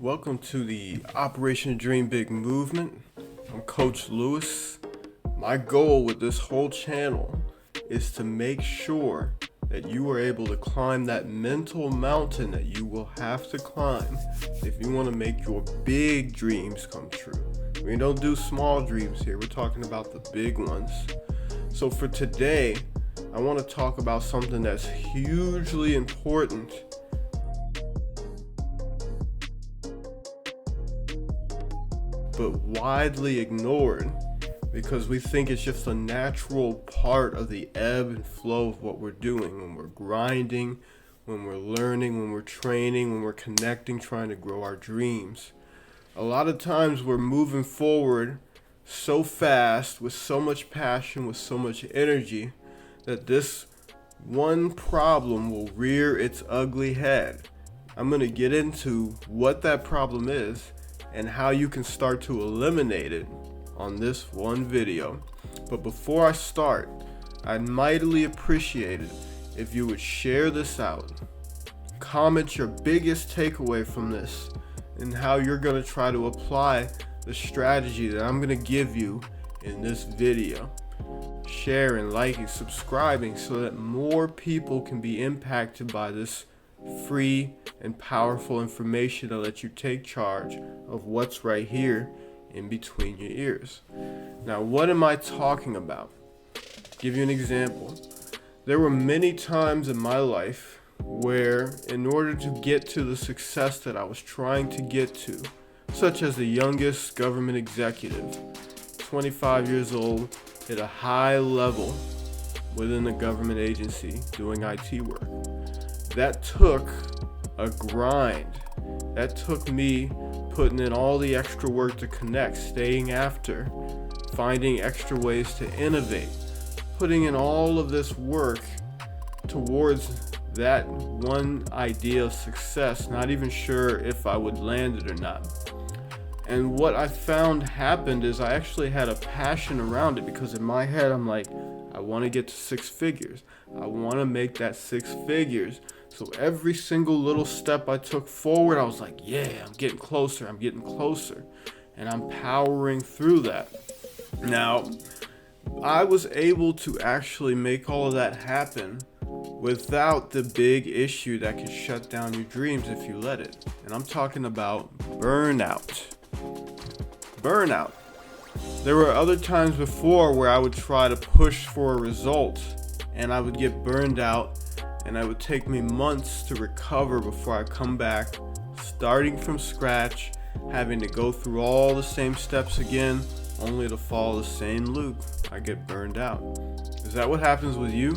Welcome to the Operation Dream Big movement. I'm Coach Lewis. My goal with this whole channel is to make sure that you are able to climb that mental mountain that you will have to climb if you want to make your big dreams come true. We don't do small dreams here, we're talking about the big ones. So for today, I want to talk about something that's hugely important, but widely ignored because we think it's just a natural part of the ebb and flow of what we're doing when we're grinding, when we're learning, when we're training, when we're connecting, trying to grow our dreams. A lot of times we're moving forward so fast with so much passion, with so much energy, that this one problem will rear its ugly head. I'm going to get into what that problem is and how you can start to eliminate it on this one video. But before I start, I'd mightily appreciate it if you would share this out. Comment your biggest takeaway from this and how you're going to try to apply the strategy that I'm going to give you in this video. Sharing, liking, subscribing so that more people can be impacted by this free and powerful information to let you take charge of what's right here in between your ears. Now, what am I talking about? Give you an example. There were many times in my life where, in order to get to the success that I was trying to get to, such as the youngest government executive, 25 years old, at a high level within a government agency doing IT work, that took a grind. That took me putting in all the extra work to connect, staying after, finding extra ways to innovate, putting in all of this work towards that one idea of success, not even sure if I would land it or not. And what I found happened is I actually had a passion around it, because in my head I'm like, I want to get to six figures. I want to make that six figures. So every single little step I took forward, I was like, yeah, I'm getting closer. And I'm powering through that. Now, I was able to actually make all of that happen without the big issue that can shut down your dreams if you let it. And I'm talking about burnout. Burnout. There were other times before where I would try to push for a result and I would get burned out, and it would take me months to recover before I come back, starting from scratch, having to go through all the same steps again, only to follow the same loop. I get burned out. Is that what happens with you?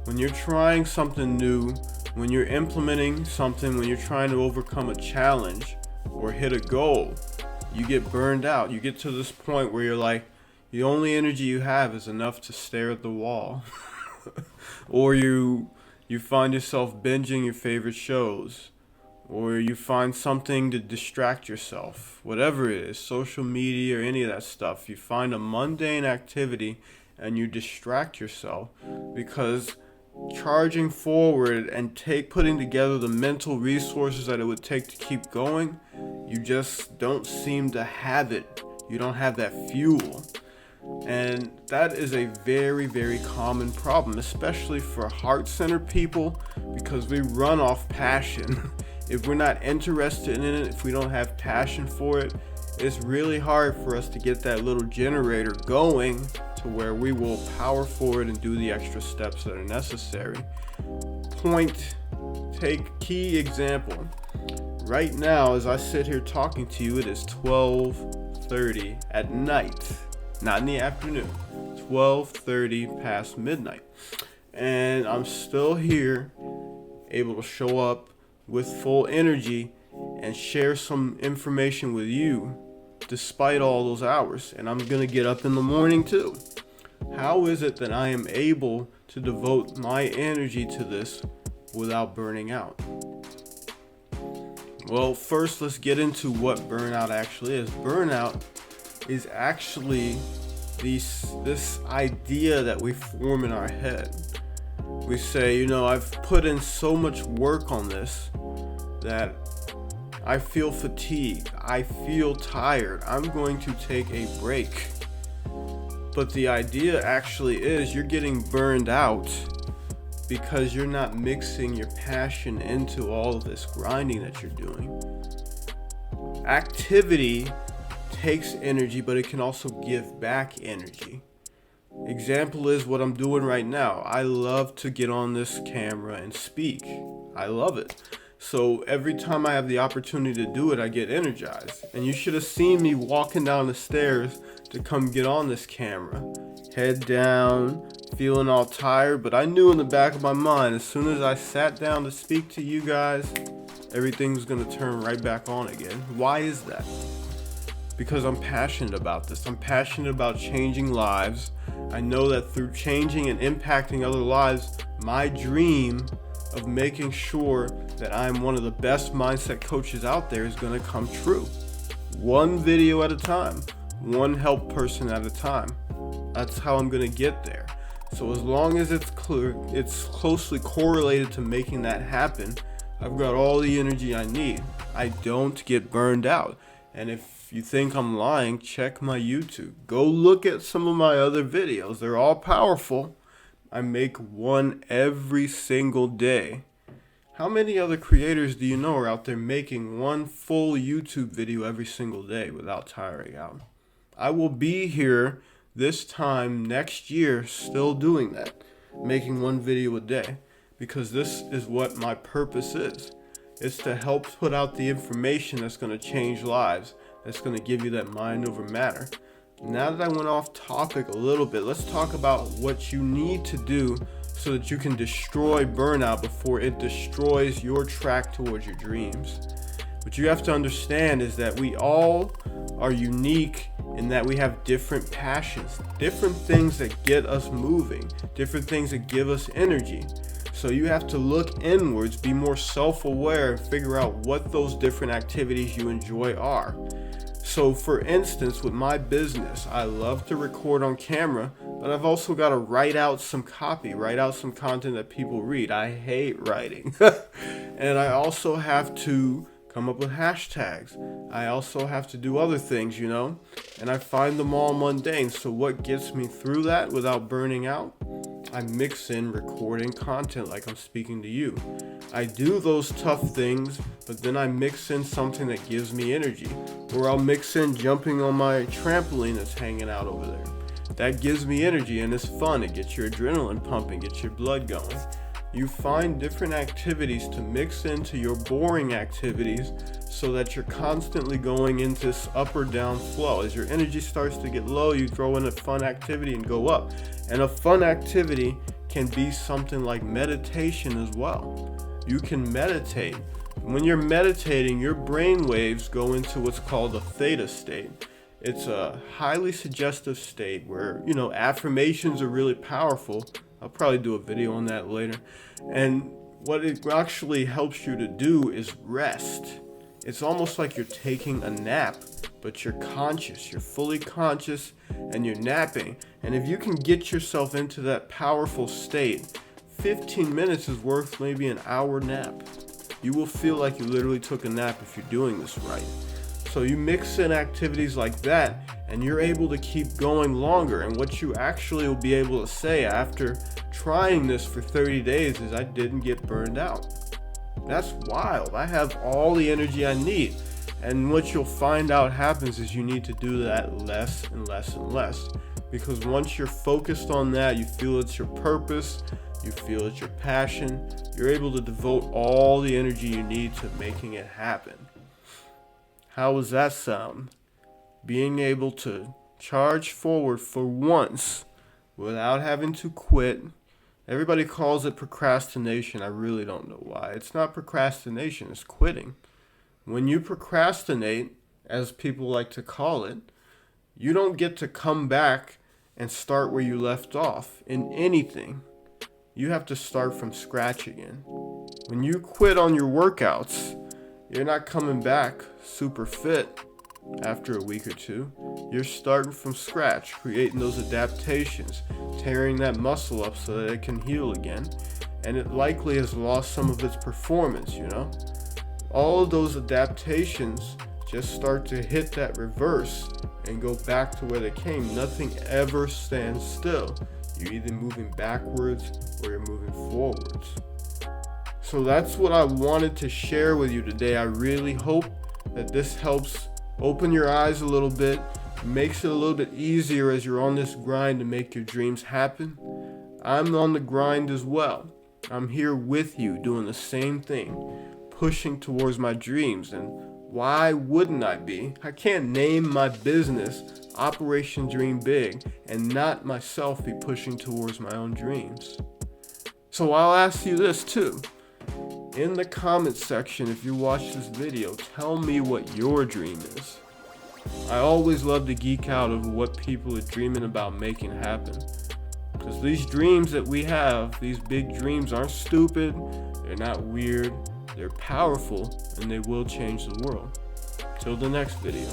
When you're trying something new, when you're implementing something, when you're trying to overcome a challenge or hit a goal, you get burned out. You get to this point where you're like, the only energy you have is enough to stare at the wall. Or you find yourself binging your favorite shows, or you find something to distract yourself, whatever it is, social media or any of that stuff. You find a mundane activity and you distract yourself, because charging forward and putting together the mental resources that it would take to keep going, you just don't seem to have it. You don't have that fuel. And that is a very, very common problem, especially for heart-centered people, because we run off passion. If we're not interested in it, if we don't have passion for it, it's really hard for us to get that little generator going to where we will power forward and do the extra steps that are necessary. Key example. Right now, as I sit here talking to you, it is 12:30 at night. Not in the afternoon, 12:30 past midnight. And I'm still here, able to show up with full energy and share some information with you despite all those hours. And I'm going to get up in the morning too. How is it that I am able to devote my energy to this without burning out? Well, first let's get into what burnout actually is. Burnout is actually this idea that we form in our head. We say, I've put in so much work on this that I feel fatigued, I feel tired, I'm going to take a break. But the idea actually is you're getting burned out because you're not mixing your passion into all of this grinding that you're doing. Activity takes energy, but it can also give back energy. Example is what I'm doing right now. I love to get on this camera and speak. I love it. So every time I have the opportunity to do it, I get energized. And you should have seen me walking down the stairs to come get on this camera. Head down, feeling all tired, but I knew in the back of my mind, as soon as I sat down to speak to you guys, everything was going to turn right back on again. Why is that? Because I'm passionate about this. I'm passionate about changing lives. I know that through changing and impacting other lives, my dream of making sure that I'm one of the best mindset coaches out there is going to come true. One video at a time, one help person at a time. That's how I'm going to get there. So as long as it's clear, it's closely correlated to making that happen, I've got all the energy I need. I don't get burned out. And if you think I'm lying, check my YouTube. Go look at some of my other videos. They're all powerful. I make one every single day. How many other creators do you know are out there making one full YouTube video every single day without tiring out? I will be here this time next year still doing that, making one video a day, because this is what my purpose is. It's to help put out the information that's going to change lives, that's going to give you that mind over matter. Now that I went off topic a little bit, let's talk about what you need to do so that you can destroy burnout before it destroys your track towards your dreams. What you have to understand is that we all are unique in that we have different passions, different things that get us moving, different things that give us energy. So you have to look inwards, be more self-aware, and figure out what those different activities you enjoy are. So for instance, with my business, I love to record on camera, but I've also got to write out some copy, write out some content that people read. I hate writing. And I also have to come up with hashtags. I also have to do other things, and I find them all mundane. So what gets me through that without burning out? I mix in recording content like I'm speaking to you. I do those tough things, but then I mix in something that gives me energy. Or I'll mix in jumping on my trampoline that's hanging out over there. That gives me energy and it's fun. It gets your adrenaline pumping, gets your blood going. You find different activities to mix into your boring activities so that you're constantly going into this up or down flow. As your energy starts to get low, you throw in a fun activity and go up. And a fun activity can be something like meditation as well. You can meditate. When you're meditating, your brain waves go into what's called a theta state. It's a highly suggestive state where, affirmations are really powerful. I'll probably do a video on that later. And what it actually helps you to do is rest. It's almost like you're taking a nap, but you're conscious. You're fully conscious and you're napping. And if you can get yourself into that powerful state, 15 minutes is worth maybe an hour nap. You will feel like you literally took a nap if you're doing this right. So you mix in activities like that and you're able to keep going longer. And what you actually will be able to say after trying this for 30 days is I didn't get burned out. That's wild. I have all the energy I need. And what you'll find out happens is you need to do that less and less and less. Because once you're focused on that, you feel it's your purpose, you feel it's your passion, you're able to devote all the energy you need to making it happen. How does that sound? Being able to charge forward for once without having to quit. Everybody calls it procrastination. I really don't know why. It's not procrastination, it's quitting. When you procrastinate, as people like to call it, you don't get to come back and start where you left off in anything. You have to start from scratch again. When you quit on your workouts, you're not coming back super fit after a week or two. You're starting from scratch, creating those adaptations, tearing that muscle up so that it can heal again. And it likely has lost some of its performance, all of those adaptations just start to hit that reverse and go back to where they came. Nothing ever stands still. You're either moving backwards or you're moving forwards. So that's what I wanted to share with you today. I really hope that this helps open your eyes a little bit, makes it a little bit easier as you're on this grind to make your dreams happen. I'm on the grind as well. I'm here with you doing the same thing, pushing towards my dreams. And why wouldn't I be? I can't name my business Operation Dream Big and not myself be pushing towards my own dreams. So I'll ask you this too. In the comments section, if you watch this video, tell me what your dream is. I always love to geek out over what people are dreaming about making happen. Because these dreams that we have, these big dreams, aren't stupid, they're not weird, they're powerful, and they will change the world. Till the next video.